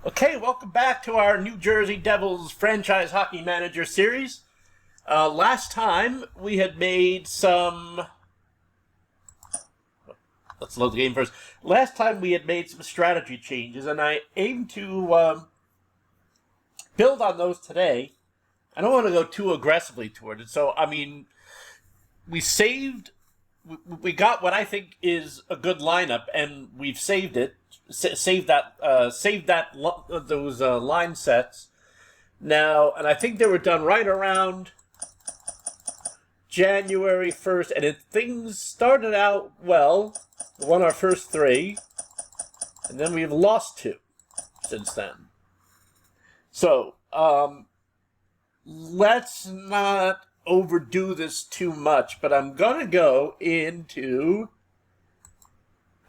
Okay, welcome back to our New Jersey Devils franchise hockey manager series. Last time we had made some... Let's load the game first. Last time we had made some strategy changes, and I aim to build on those today. I don't want to go too aggressively toward it, so, I mean, we got what I think is a good lineup, and we've saved it. Save those line sets now, and I think they were done right around January 1st, and things started out well. We won our first three, and then we've lost two since then. So let's not overdo this too much, but I'm gonna go into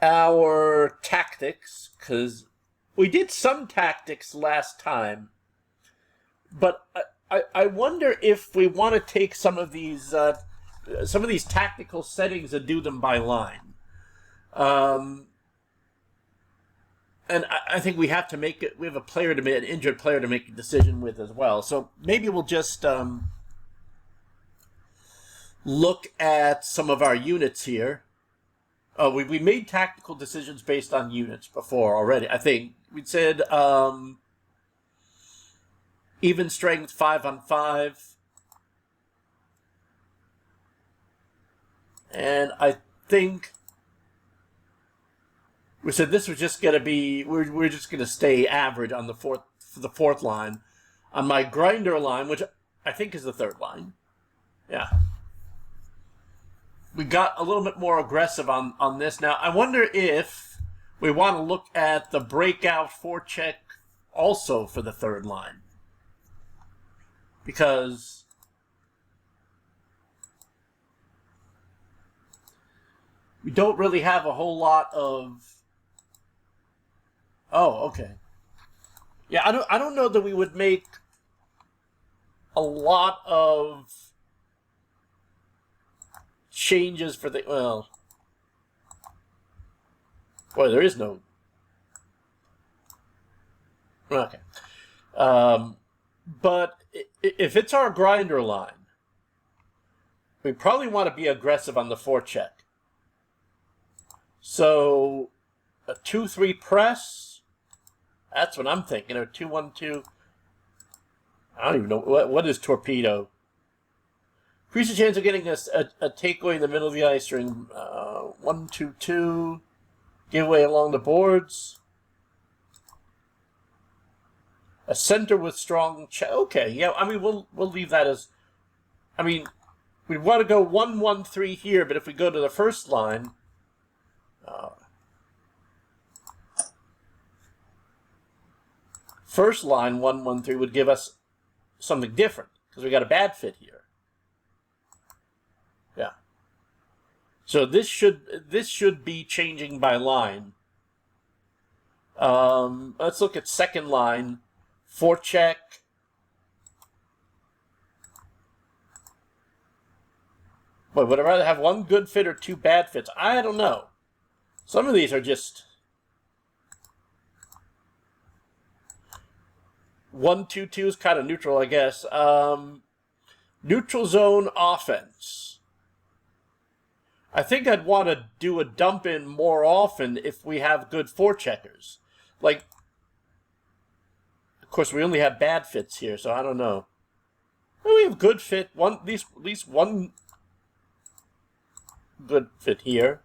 our tactics, because we did some tactics last time, but I wonder if we want to take some of these tactical settings and do them by line. And I think we have to make it. We have an injured player to make a decision with as well. So maybe we'll just look at some of our units here. Oh, we made tactical decisions based on units before already. I think we said even strength 5-on-5, and I think we said this was just gonna be we're just gonna stay average on the fourth line. On my grinder line, which I think is the third line, yeah. We got a little bit more aggressive on this. Now, I wonder if we want to look at the breakout forecheck also for the third line. Because we don't really have a whole lot of... Oh, okay. Yeah, I don't know that we would make a lot of changes for the... Well... Boy, there is no... Okay. But if it's our grinder line, we probably want to be aggressive on the forecheck. So, a 2-3 press, that's what I'm thinking. Or 2-1-2. I don't even know. What is torpedo? Increase the chance of getting a takeaway in the middle of the ice ring. 1-2-2. Giveaway along the boards. A center with strong... Okay, yeah, I mean, we'll leave that as... I mean, we want to go 1-1-3 here, but if we go to the first line... first line, 1-1-3, would give us something different, because we got a bad fit here. Yeah. So this should be changing by line. Let's look at second line. Forecheck. Boy, would I rather have one good fit or two bad fits? I don't know. Some of these are just 1-2-2 is kind of neutral, I guess. Neutral zone offense. I think I'd want to do a dump in more often if we have good forecheckers. Like, of course, we only have bad fits here, so I don't know. Well, we have good fit. At least one good fit here.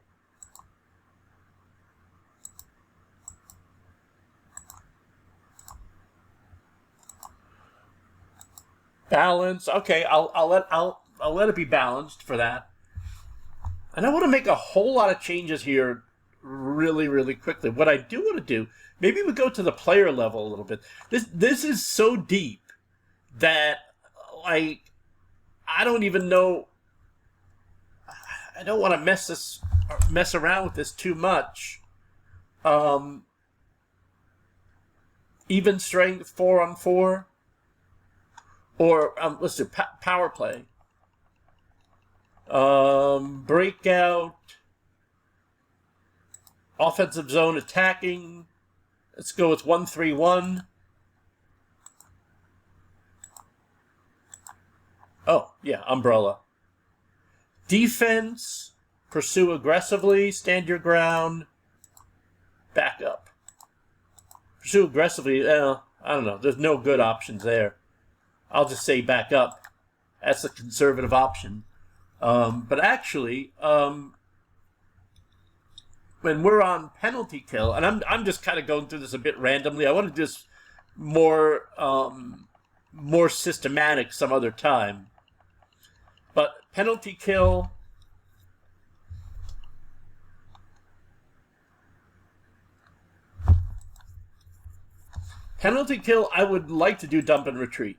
Balance. Okay, I'll let it be balanced for that. And I want to make a whole lot of changes here really, really quickly. What I do want to do, maybe we go to the player level a little bit. This is so deep that, like, I don't even know. I don't want to mess around with this too much. Even strength 4-on-4, or let's do power play. Breakout, offensive zone attacking, Let's go with 1-3-1. Oh, yeah, umbrella. Defense, pursue aggressively, stand your ground, back up. Pursue aggressively, I don't know. There's no good options there. I'll just say back up. That's the conservative option. But actually, when we're on penalty kill, and I'm just kind of going through this a bit randomly. I want to do this more systematic some other time. But penalty kill. Penalty kill, I would like to do dump and retreat.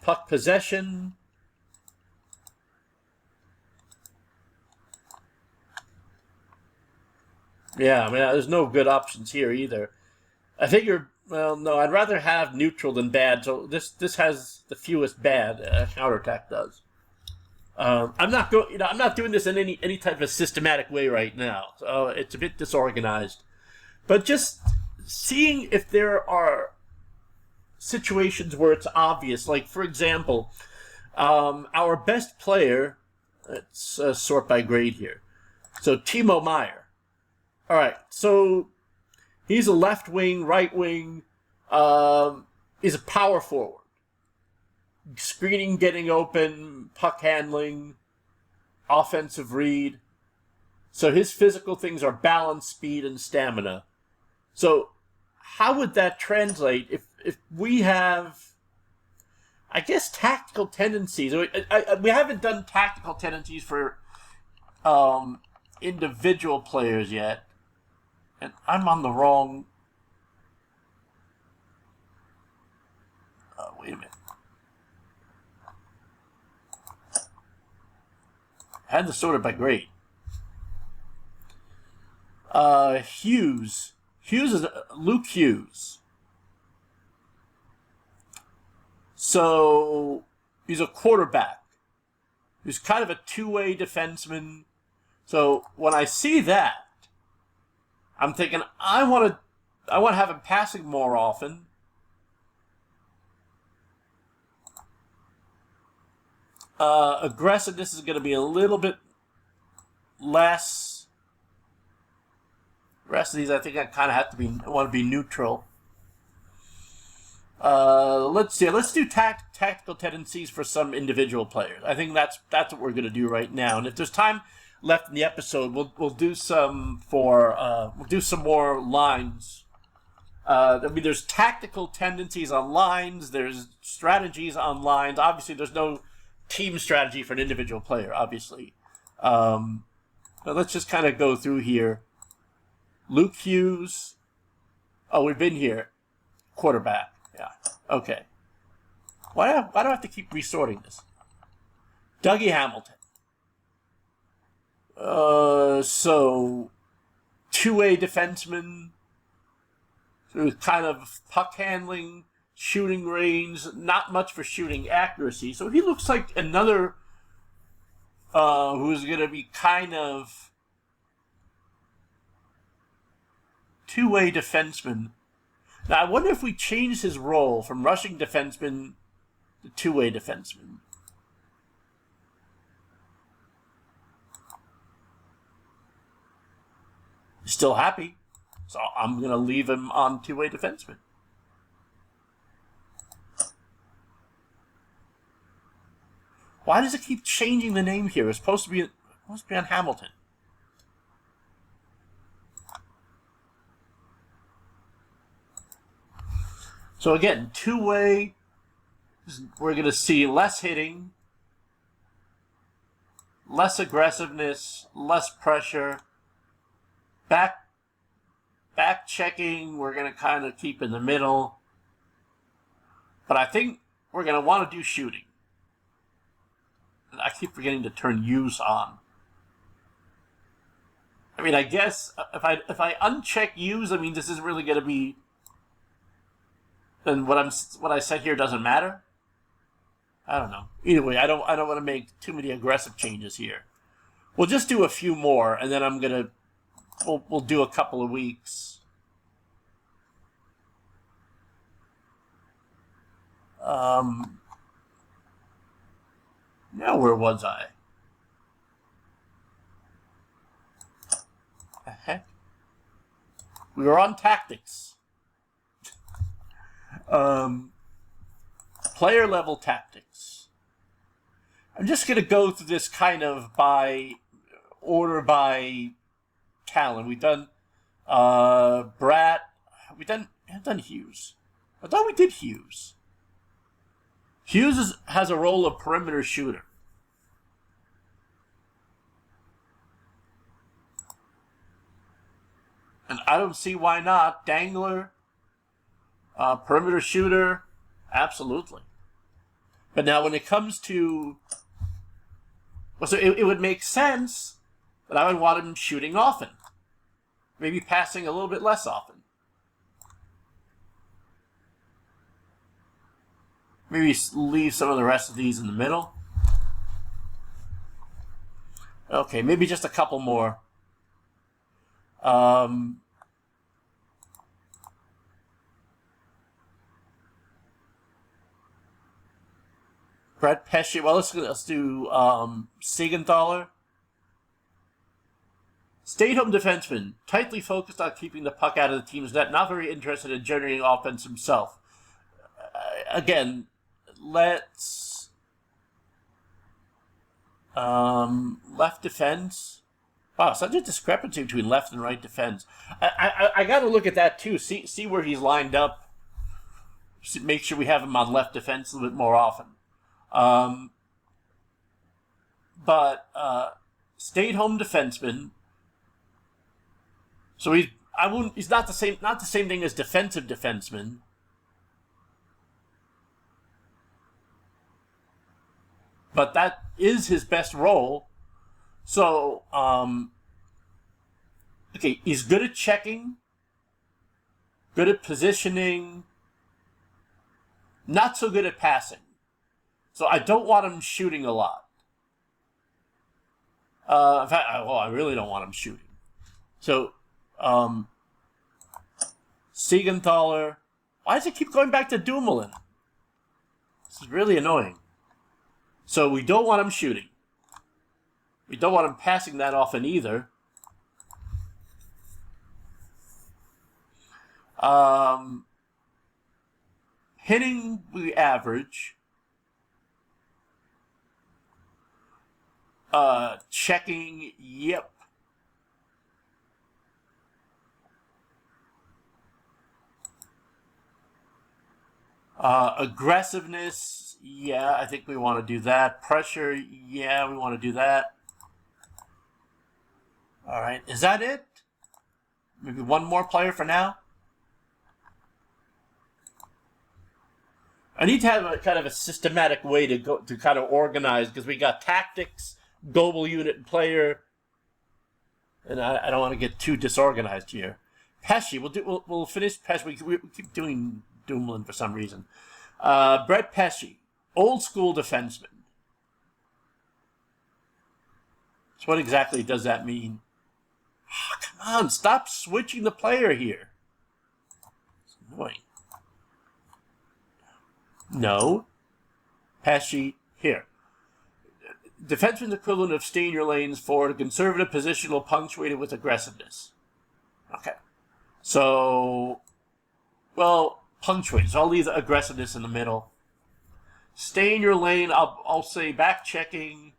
Puck possession. Yeah, I mean, there's no good options here either. I figure, well, no, I'd rather have neutral than bad, so this has the fewest bad, counterattack does. I'm not doing this in any type of systematic way right now, so it's a bit disorganized. But just seeing if there are situations where it's obvious, like, for example, our best player, let's sort by grade here. So, Timo Meyer. All right, so he's a left wing, right wing. He's a power forward. Screening, getting open, puck handling, offensive read. So his physical things are balance, speed, and stamina. So how would that translate if we have, I guess, tactical tendencies? We haven't done tactical tendencies for individual players yet. And I'm on the wrong... wait a minute. I had to sort it by grade. Hughes. Hughes is Luke Hughes. So he's a quarterback. He's kind of a two-way defenseman. So when I see that, I'm thinking I want to have him passing more often. Aggressiveness is going to be a little bit less. The rest of these, I think I kind of want to be neutral. Let's see. Let's do tactical tendencies for some individual players. I think that's what we're going to do right now. And if there's time left in the episode, we'll do some more lines. I mean, there's tactical tendencies on lines. There's strategies on lines. Obviously, there's no team strategy for an individual player. Obviously, but let's just kind of go through here. Luke Hughes. Oh, we've been here. Quarterback. Yeah. Okay. Why do I have to keep resorting this? Dougie Hamilton. So two-way defenseman. So kind of puck handling, shooting range, not much for shooting accuracy. So he looks like another who's going to be kind of two-way defenseman. Now, I wonder if we change his role from rushing defenseman to two-way defenseman. Still happy, so I'm going to leave him on two-way defenseman. Why does it keep changing the name here? It's supposed to be on Hamilton. So again, two-way, we're going to see less hitting, less aggressiveness, less pressure. Back checking, we're going to kind of keep in the middle. But I think we're going to want to do shooting. And I keep forgetting to turn use on. I mean, I guess if I uncheck use, I mean, this isn't really going to be... Then what I said here doesn't matter? I don't know. Either way, I don't want to make too many aggressive changes here. We'll just do a few more, and then I'm going to... We'll do a couple of weeks. Now where was I? The heck? We were on tactics. Player level tactics. I'm just going to go through this kind of by order by talent. We've done Brat. We haven't done Hughes. I thought we did Hughes. Hughes has a role of perimeter shooter. And I don't see why not. Dangler, perimeter shooter, absolutely. But now when it comes to... Well, so it would make sense that I would want him shooting often. Maybe passing a little bit less often. Maybe leave some of the rest of these in the middle. Okay, maybe just a couple more. Brett Pesci. Well, let's do Siegenthaler. Stay-at-home defenseman, tightly focused on keeping the puck out of the team's net, not very interested in generating offense himself. Again, let's left defense. Wow, such a discrepancy between left and right defense. I got to look at that too. See where he's lined up. Make sure we have him on left defense a little bit more often. But stay-at-home defenseman. So he's not the same thing as defensive defenseman. But that is his best role. So, okay, he's good at checking, good at positioning, not so good at passing. So I don't want him shooting a lot. In fact, I really don't want him shooting. So, Siegenthaler. Why does it keep going back to Dumoulin? This is really annoying. So we don't want him shooting. We don't want him passing that often either. Hitting the average. Checking, yep. Aggressiveness, yeah, I think we want to do that. Pressure, yeah, we want to do that. All right, is that it? Maybe one more player for now? I need to have a kind of a systematic way to go to kind of organize, because we got tactics, global unit, and player, and I don't want to get too disorganized here. Pesci, we'll finish Pesci. We keep doing Dumoulin for some reason. Brett Pesci, old school defenseman. So what exactly does that mean? Oh, come on, stop switching the player here. It's annoying. No. Pesci, here. Defenseman's equivalent of stay in your lanes for a conservative positional punctuated with aggressiveness. Okay. So, well, punctuated. So I'll leave the aggressiveness in the middle. Stay in your lane, I'll say back checking.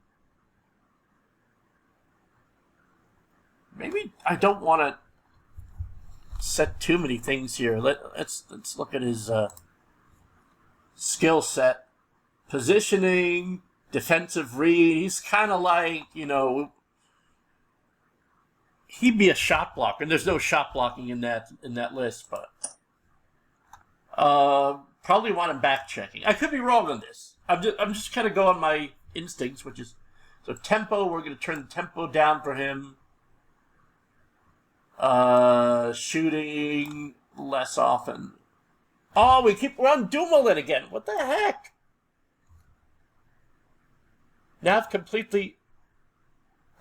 Maybe I don't want to set too many things here. Let's look at his skill set. Positioning, defensive read. He's kind of like, he'd be a shot blocker, and there's no shot blocking in that list, but probably want him back checking. I could be wrong on this. I'm just kind of going on my instincts, which is so tempo. We're going to turn the tempo down for him. Shooting less often. Oh, we're on Dumoulin again. What the heck? Now I've completely...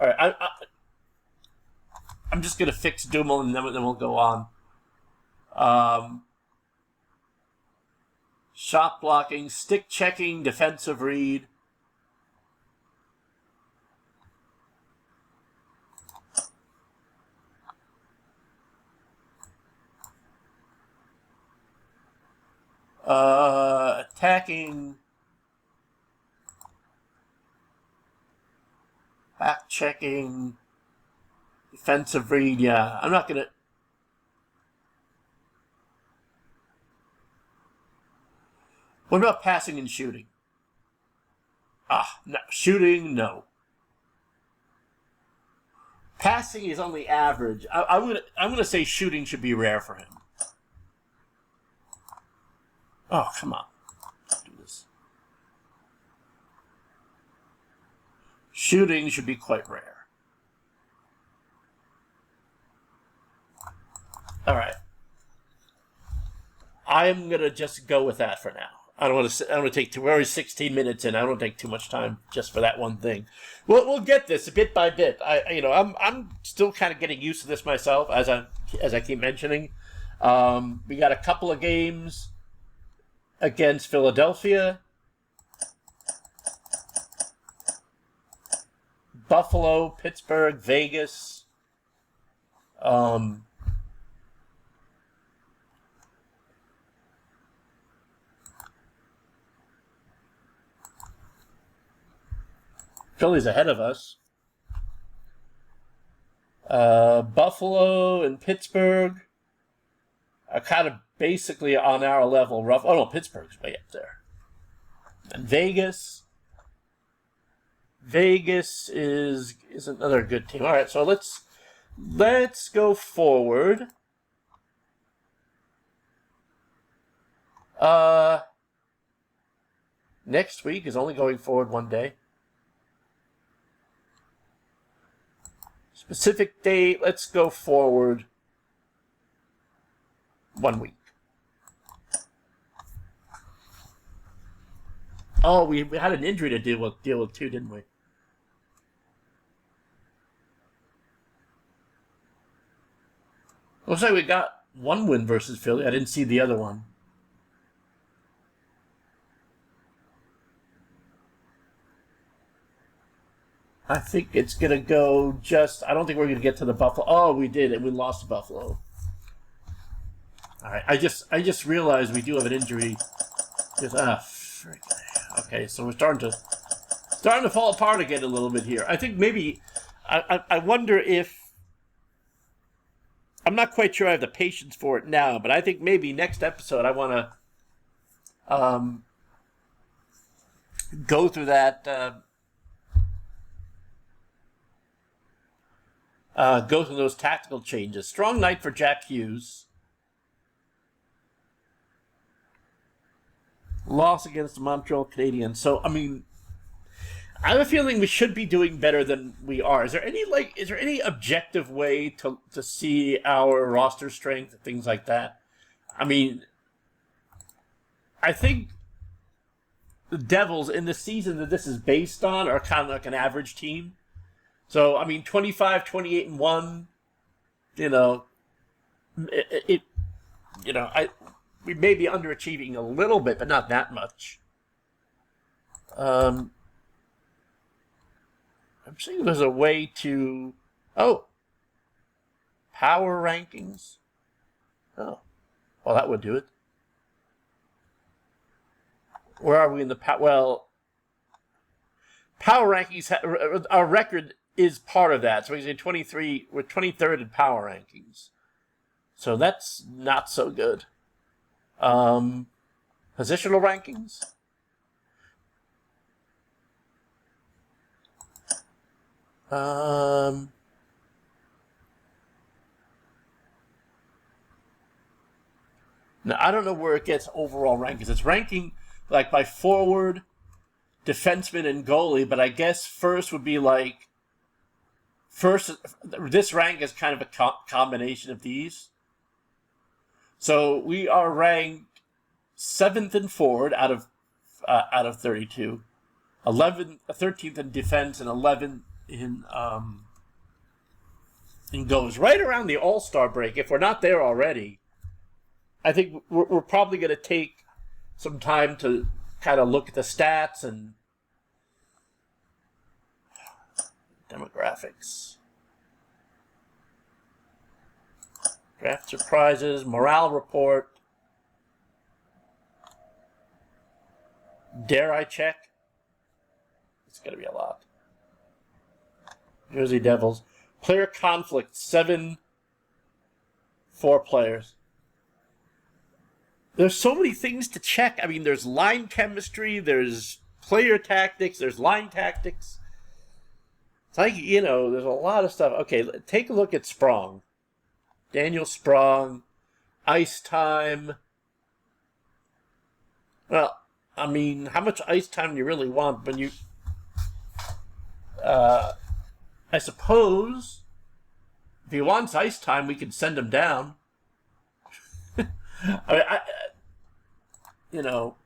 All right, I'm just going to fix Dumoulin, and then we'll go on. shot blocking, stick checking, defensive read. Attacking, back checking, defensive read. Yeah, I'm not gonna. What about passing and shooting? No, shooting, no. Passing is only average. I'm gonna say shooting should be rare for him. Oh, come on. Let's do this. Shooting should be quite rare. All right. I'm gonna just go with that for now. I don't want to take too. We're already 16 minutes in. I don't want to take too much time just for that one thing. We'll get this bit by bit. I'm still kind of getting used to this myself as I keep mentioning. We got a couple of games against Philadelphia, Buffalo, Pittsburgh, Vegas. Philly's ahead of us. Buffalo and Pittsburgh are kind of basically on our level. Rough. Oh no, Pittsburgh's way up there. And Vegas. Vegas is another good team. All right, so let's go forward. Next week is only going forward one day. Specific date, let's go forward 1 week. Oh, we had an injury to deal with too, didn't we? Looks like we got one win versus Philly. I didn't see the other one. I think it's going to go I don't think we're going to get to the Buffalo. Oh, we did, and we lost to Buffalo. All right, I just realized we do have an injury. Okay, so we're starting to fall apart again a little bit here. I think maybe, I wonder if, I'm not quite sure I have the patience for it now, but I think maybe next episode I want to go through that, go through those tactical changes. Strong night for Jack Hughes. Loss against the Montreal Canadiens. So, I mean, I have a feeling we should be doing better than we are. Is there any objective way to see our roster strength and things like that? I mean, I think the Devils in the season that this is based on are kind of like an average team. So, I mean, 25, 28, and 1, we may be underachieving a little bit, but not that much. I'm saying there's a way to... Oh! Power rankings. Oh. Well, that would do it. Where are we in the... Well, power rankings... Our record is part of that. So we say 23... We're 23rd in power rankings. So that's not so good. Positional rankings. Now, I don't know where it gets overall rankings. It's ranking like by forward, defenseman, and goalie, but I guess first would be like this rank is kind of a combination of these. So we are ranked 7th in forward out of 32, 13th in defense, and 11th in goals. Right around the All-Star break, if we're not there already, I think we're probably going to take some time to kind of look at the stats and demographics. Draft surprises, morale report. Dare I check? It's going to be a lot. Jersey Devils. Player conflict, 7 4 players. There's so many things to check. I mean, there's line chemistry, there's player tactics, there's line tactics. It's like, you know, there's a lot of stuff. Okay, take a look at Sprong. Daniel Sprong. Ice time. Well, I mean, how much ice time do you really want when you... I suppose if he wants ice time, we can send him down. I mean, you know,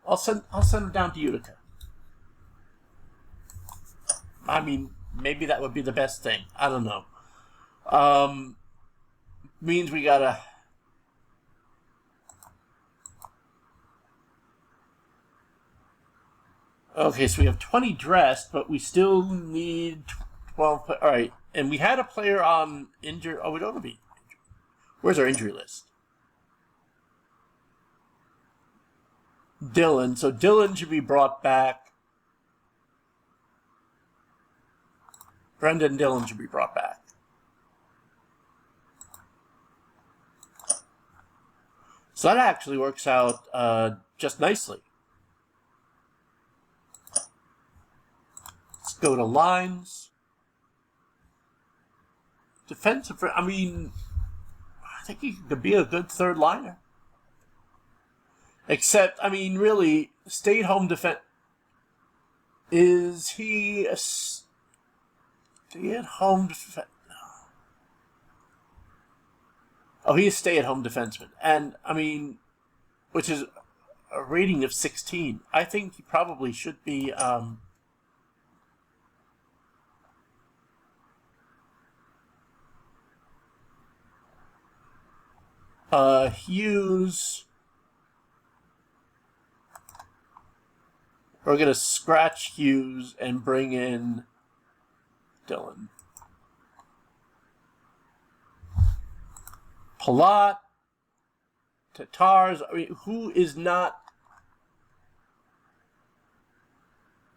I'll send him down to Utica. I mean, maybe that would be the best thing. I don't know. Means we gotta. Okay, so we have 20 dressed, but we still need 12. All right, and we had a player on injured. Oh, we don't have to be. Where's our injury list? Dylan. So Dylan should be brought back. Brendan Dillon should be brought back. So that actually works out just nicely. Let's go to lines. Defensive, I mean, I think he could be a good third liner. Except, I mean, really, stay-at-home defense. Is he a stay-at-home defense? Oh, he's a stay-at-home defenseman. And, I mean, which is a rating of 16. I think he probably should be, Hughes. We're going to scratch Hughes and bring in Dylan. Palat, Tatars. I mean, who is not...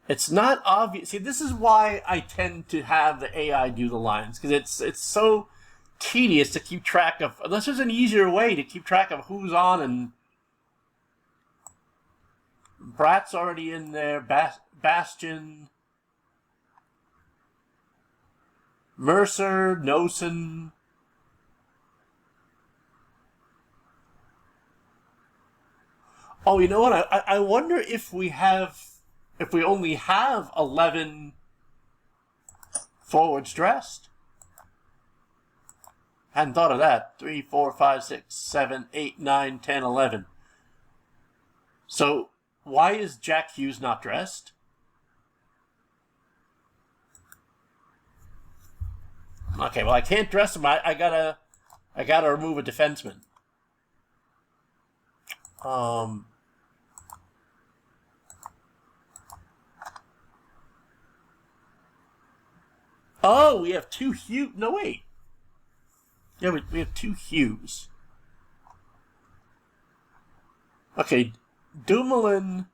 It's not obvious. See, this is why I tend to have the AI do the lines, because it's so tedious to keep track of, unless there's an easier way to keep track of who's on. And Bratt's already in there, Bastion, Mercer, Nosen. Oh, you know what? I wonder if we only have 11 forwards dressed. Hadn't thought of that. 3, 4, 5, 6, 7, 8, 9, 10, 11. So why is Jack Hughes not dressed? Okay, well, I can't dress him. I gotta remove a defenseman. Oh, we have 2 Hughes. No, wait. Yeah, we have 2 Hughes. Okay, Dumoulin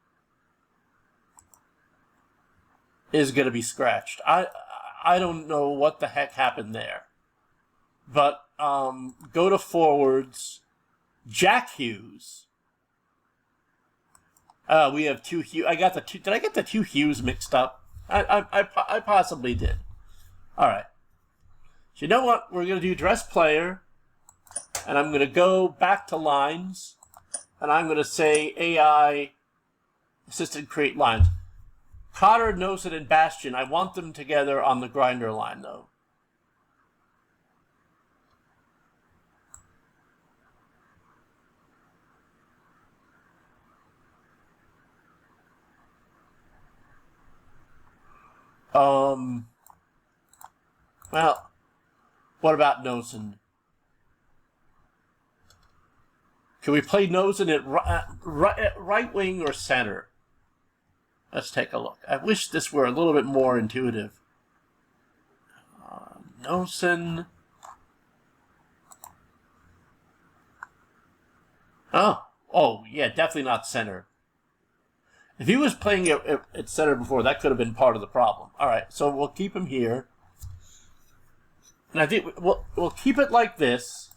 is going to be scratched. I don't know what the heck happened there. But go to forwards. Jack Hughes. We have 2 Hughes. I got the 2. Did I get the 2 Hughes mixed up? I possibly did. All right. So you know what? We're going to do dress player. And I'm going to go back to lines. And I'm going to say AI assistant create lines. Cotter, Nosen, and Bastion. I want them together on the grinder line, though. Well, what about Nosen? Can we play nose in it right wing or center? Let's take a look. I wish this were a little bit more intuitive. Nosen. Oh, yeah, definitely not center. If he was playing at center before, that could have been part of the problem. All right, so we'll keep him here. And I think we'll keep it like this.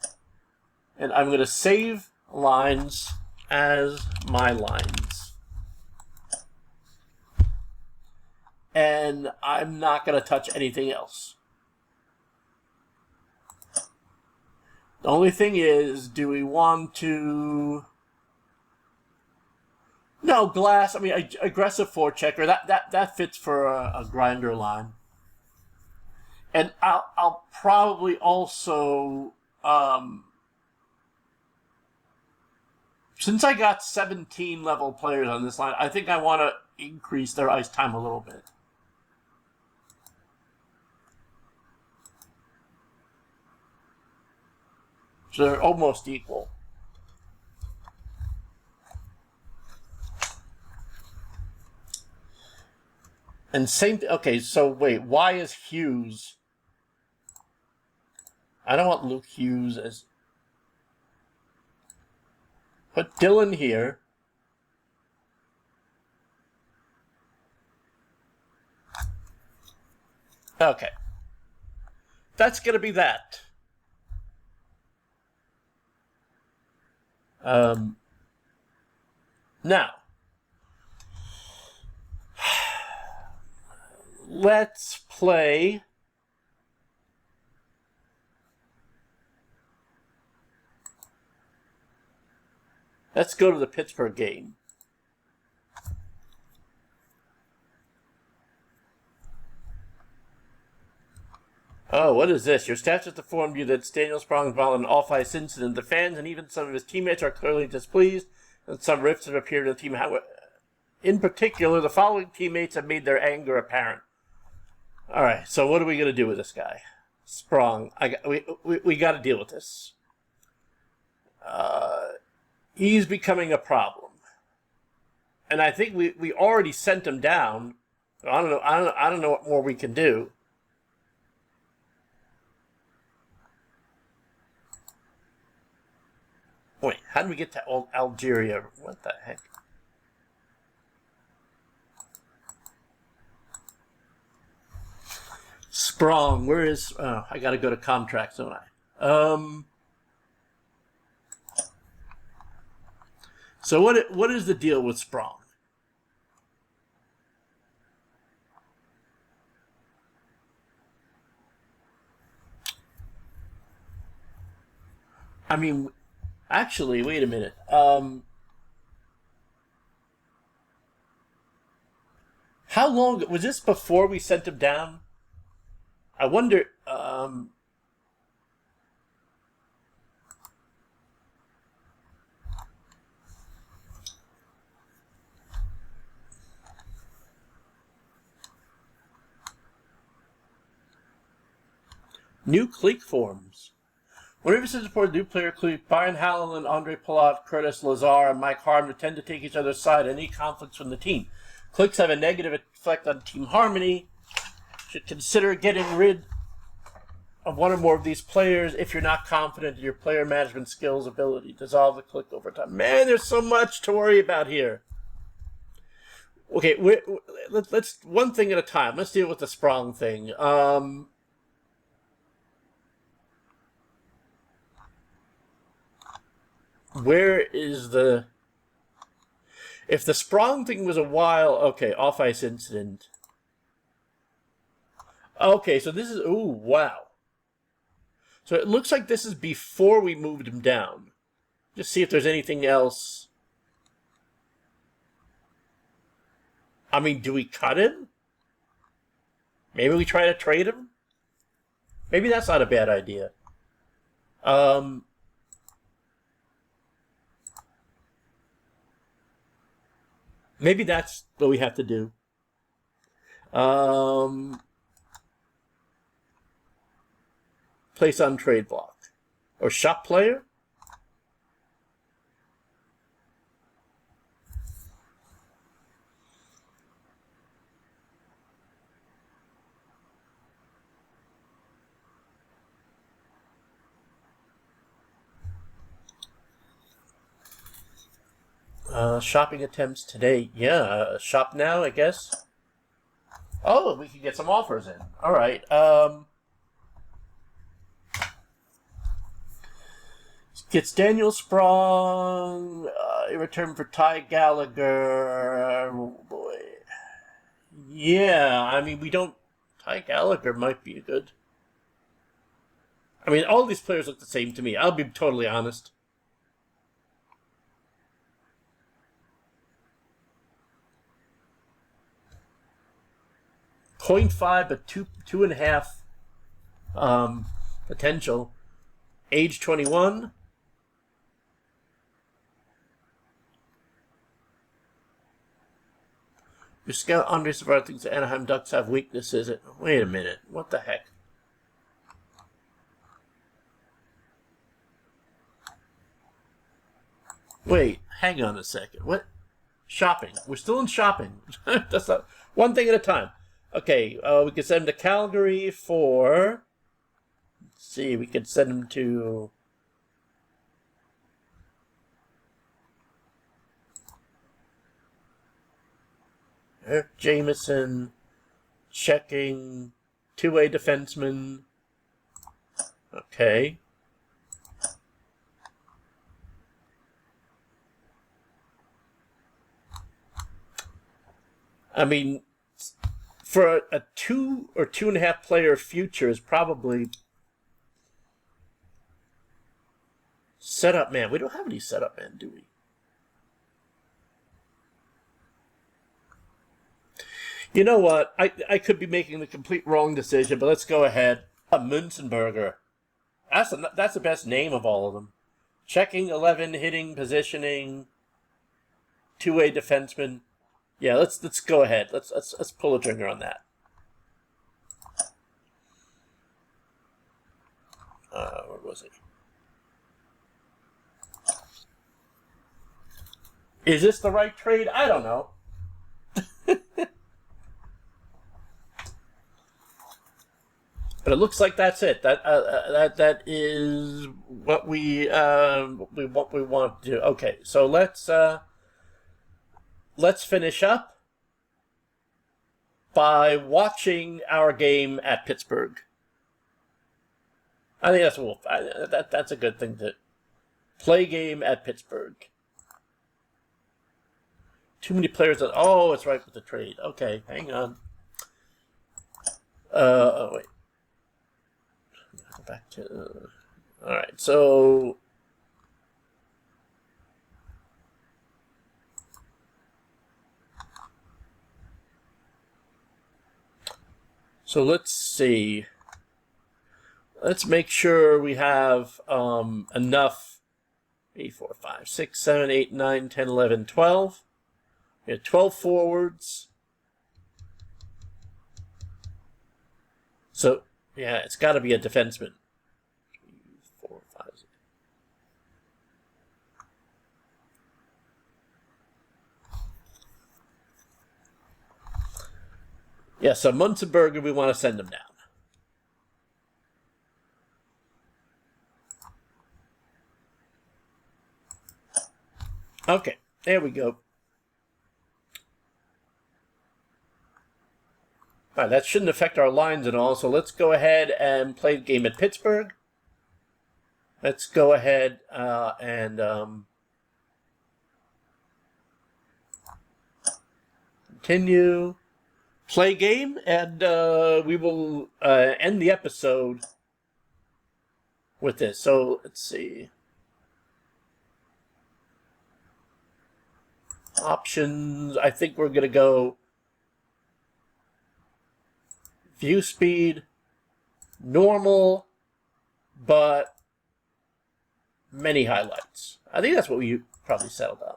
And I'm going to save lines as my lines. And I'm not going to touch anything else. The only thing is, do we want to... No, glass. I mean, aggressive forechecker. That fits for a grinder line. And I'll probably also... since I got 17 level players on this line, I think I want to increase their ice time a little bit. So they're almost equal. And same... Okay, so wait. Why is Hughes... I don't want Luke Hughes as... Put Dylan here. Okay. That's going to be that. Now, let's play... Let's go to the Pittsburgh game. Oh, what is this? Your stats just informed you that Daniel Sprong involved in an off-ice incident. The fans and even some of his teammates are clearly displeased, and some rifts have appeared in the team. In particular, the following teammates have made their anger apparent. All right, so what are we going to do with this guy? Sprong. We got to deal with this. He's becoming a problem. And I think we already sent him down. I don't know what more we can do. Wait, how did we get to Algeria? What the heck? Sprong, where is... Oh, I got to go to contracts, don't I? So what is the deal with Sprong? I mean, actually, wait a minute. How long was this before we sent him down? I wonder. New clique forms. Whenever this is reported, new player clique, Byron Halloran, Andre Palat, Curtis Lazar, and Mike Harmon tend to take each other's side in any conflicts from the team. Cliques have a negative effect on team harmony. Should consider getting rid of one or more of these players if you're not confident in your player management skills ability. Dissolve the clique over time. Man, there's so much to worry about here. Okay, let's one thing at a time. Let's deal with the Sprong thing. Where is the... If the Sprong thing was a while... Okay, off-ice incident. Okay, so this is... Ooh, wow. So it looks like this is before we moved him down. Just see if there's anything else. I mean, do we cut him? Maybe we try to trade him? Maybe that's not a bad idea. Maybe that's what we have to do. Place on trade block. Or shop player? Shopping attempts today. Yeah, shop now, I guess. Oh, we could get some offers in. All right. Gets Daniel Sprong. A return for Ty Gallagher. Oh, boy. Yeah, I mean, we don't... Ty Gallagher might be good. I mean, all these players look the same to me. I'll be totally honest. .5, but 2.5 potential. Age 21. Your scout undersupported thinks the Anaheim Ducks have weaknesses. Wait a minute. What the heck? Wait, hang on a second. What? Shopping. We're still in shopping. That's not one thing at a time. Okay, we could send him to Calgary for... Let's see, we could send him to... Eric Jameson, checking, two-way defenseman. Okay. I mean, for a 2 or 2.5 player future is probably setup man. We don't have any setup man, do we? You know what? I could be making the complete wrong decision, but let's go ahead. Munzenberger. That's the best name of all of them. Checking, 11, hitting, positioning, two-way defenseman. Yeah, let's go ahead. Let's pull a trigger on that. Where was he? Is this the right trade? I don't know. But it looks like that's it. That is what we want to do. Okay, so let's finish up by watching our game at Pittsburgh. I think that's a good thing to play game at Pittsburgh. Too many players that it's right with the trade. Okay, hang on. Wait. Go back to all right. So let's see. Let's make sure we have enough. 8, 4, 5, 6, 7, 8, 9, 10, 11, 12. We have 12 forwards. So, yeah, it's got to be a defenseman. 3, 4, 5, 6. Yeah, so Munzenberger, we want to send him down. Okay, there we go. All right, that shouldn't affect our lines at all, so let's go ahead and play the game at Pittsburgh. Let's go ahead and continue, play game, and we will end the episode with this. So let's see. Options, I think we're going to go view speed, normal, but many highlights. I think that's what we probably settled on.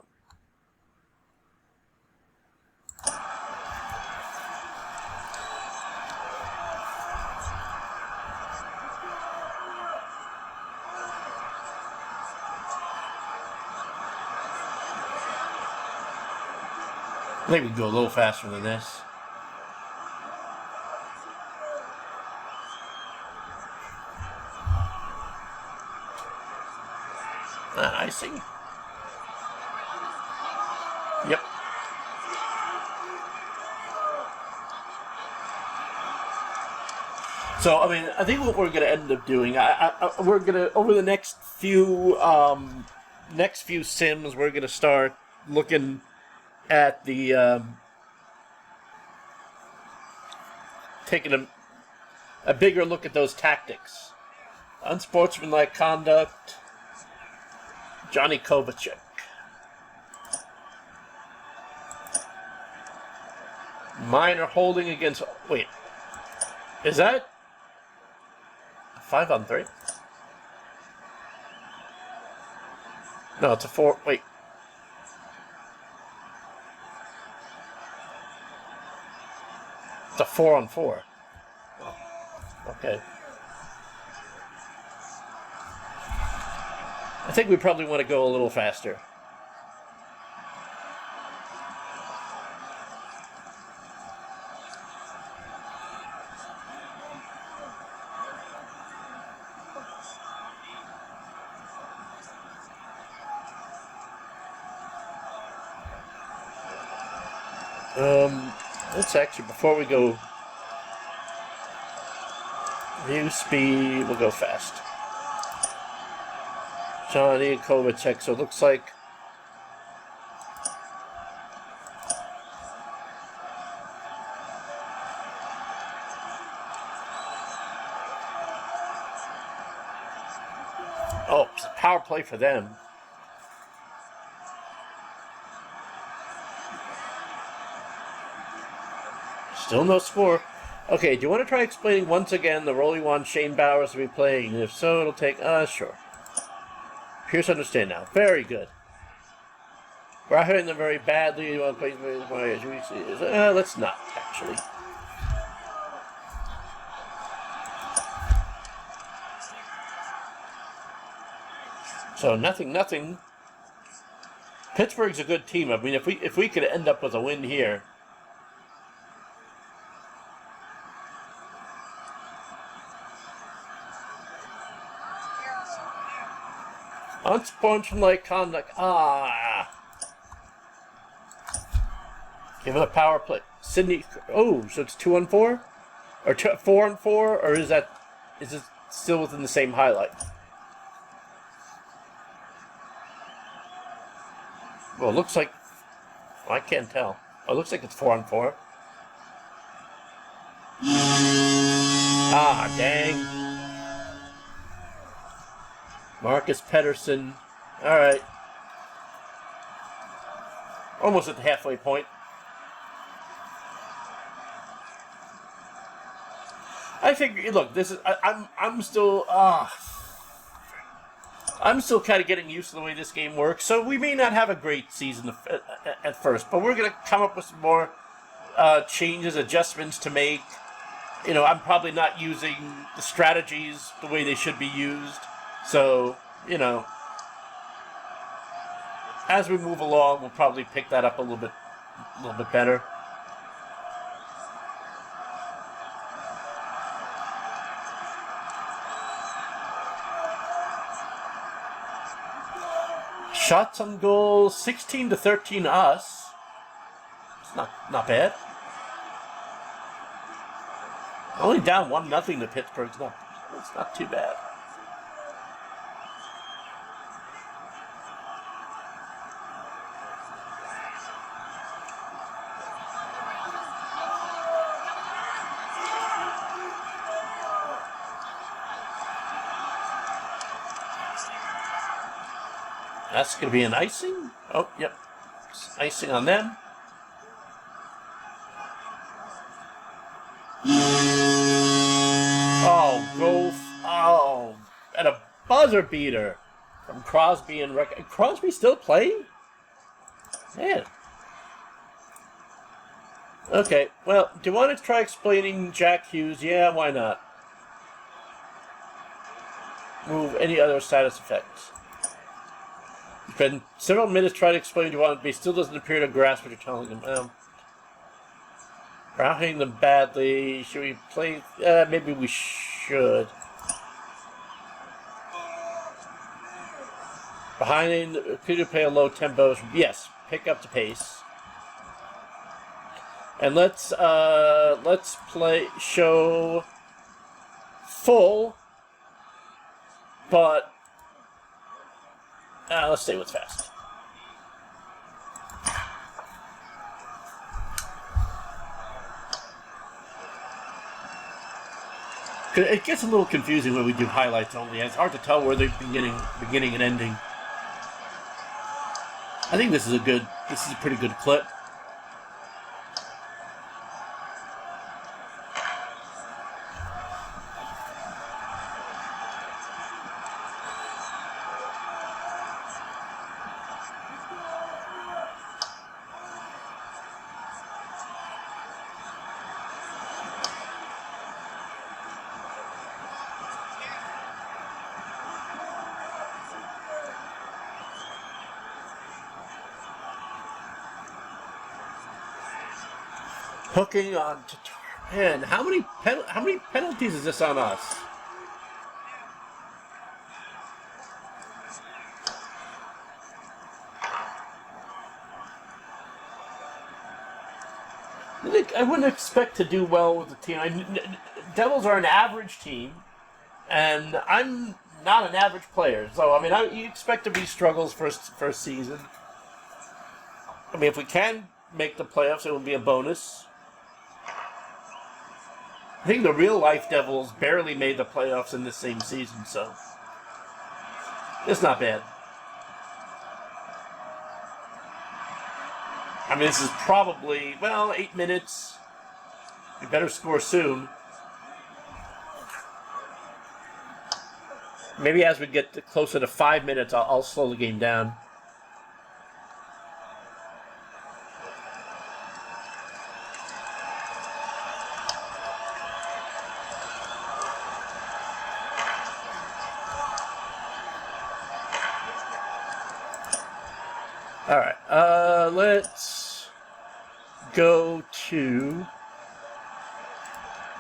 I think we can go a little faster than this. Icing. Yep. So, I mean, I think what we're going to end up doing, we're going to, over the next few sims, we're going to start looking at the, taking a bigger look at those tactics. Unsportsmanlike conduct, Johnny Kovacic. Minor holding against, wait, is that 5-on-3? No, it's a 4. Wait. It's a 4-on-4. Oh, okay. I think we probably want to go a little faster. Let's actually, before we go view speed, we'll go fast. Johnny Kovacic, so it looks like it's a power play for them. Still no score. Okay, do you want to try explaining once again the role you want Shane Bowers to be playing? If so, it'll take... sure. Appears to understand now. Very good. We're hitting them very badly. You want to play... let's not, actually. So, nothing. Pittsburgh's a good team. I mean, if we could end up with a win here... Unsportsmanlike conduct. Give it a power play. Sydney. Oh, so it's 2-on-4? Or 4-on-4? Or is it still within the same highlight? Well, it looks like... I can't tell. Oh, it looks like it's 4-on-4. Dang. Marcus Pedersen. All right. Almost at the halfway point. I think. Look, this is. I'm still. I'm still kind of getting used to the way this game works. So we may not have a great season at first, but we're gonna come up with some more changes, adjustments to make. You know, I'm probably not using the strategies the way they should be used. So, you know, as we move along, we'll probably pick that up a little bit better. Shots on goal, 16-13 us. It's not bad. Only down 1-0 to Pittsburgh. It's not too bad. That's going to be an icing. Oh, yep. Icing on them. And a buzzer beater from Crosby and Crosby still playing? Man. Okay, well, do you want to try explaining Jack Hughes? Yeah, why not? Move any other status effects. Spend several minutes trying to explain what you want, but he still doesn't appear to grasp what you're telling him. We're out hitting them badly. Should we play? Maybe we should. Behind, could you play a low tempo? Yes, pick up the pace. And let's play show full, but let's stay with fast. It gets a little confusing when we do highlights only. It's hard to tell where they're beginning and ending. I think this is a pretty good clip. Hooking on to man, how many penalties is this on us? I wouldn't expect to do well with the team. Devils are an average team, and I'm not an average player. So I mean, you expect to be struggles first season. I mean, if we can make the playoffs, it would be a bonus. I think the real-life Devils barely made the playoffs in the same season, so it's not bad. I mean, this is probably, 8 minutes. We better score soon. Maybe as we get closer to 5 minutes, I'll slow the game down. All right, let's go to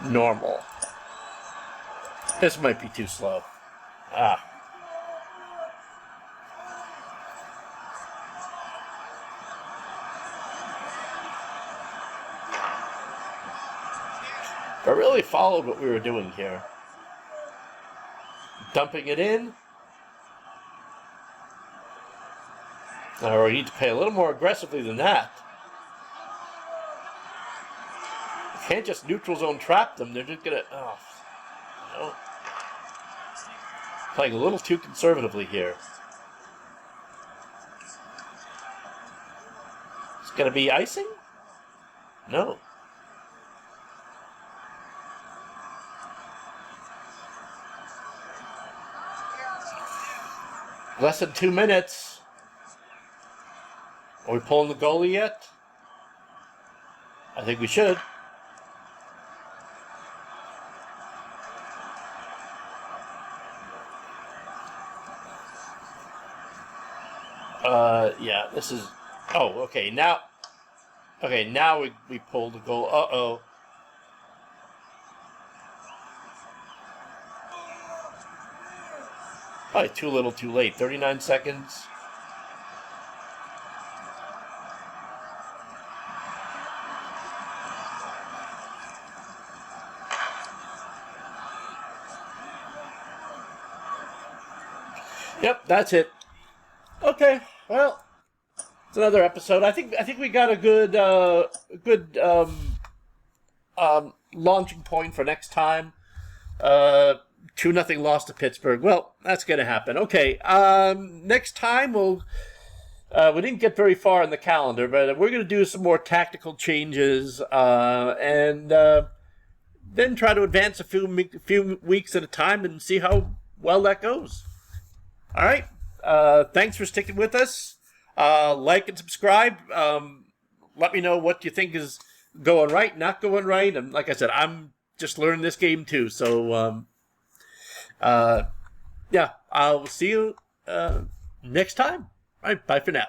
normal. This might be too slow. I really followed what we were doing here. Dumping it in. Or we need to play a little more aggressively than that. You can't just neutral zone trap them. They're just going to... Playing a little too conservatively here. It's going to be icing? No. Less than 2 minutes. Are we pulling the goalie yet? I think we should. Yeah, this is... Oh, okay, now... Okay, now we pulled the goal. Uh-oh. Probably too little, too late. 39 seconds. Yep, that's it. Okay, well, it's another episode. I think we got a good launching point for next time. 2-0 loss to Pittsburgh. Well, that's going to happen. Okay, next time we didn't get very far in the calendar, but we're going to do some more tactical changes and then try to advance a few weeks at a time and see how well that goes. All right. Thanks for sticking with us. Like and subscribe. Let me know what you think is going right, not going right. And like I said, I'm just learning this game too. So, yeah, I'll see you next time. All right. Bye for now.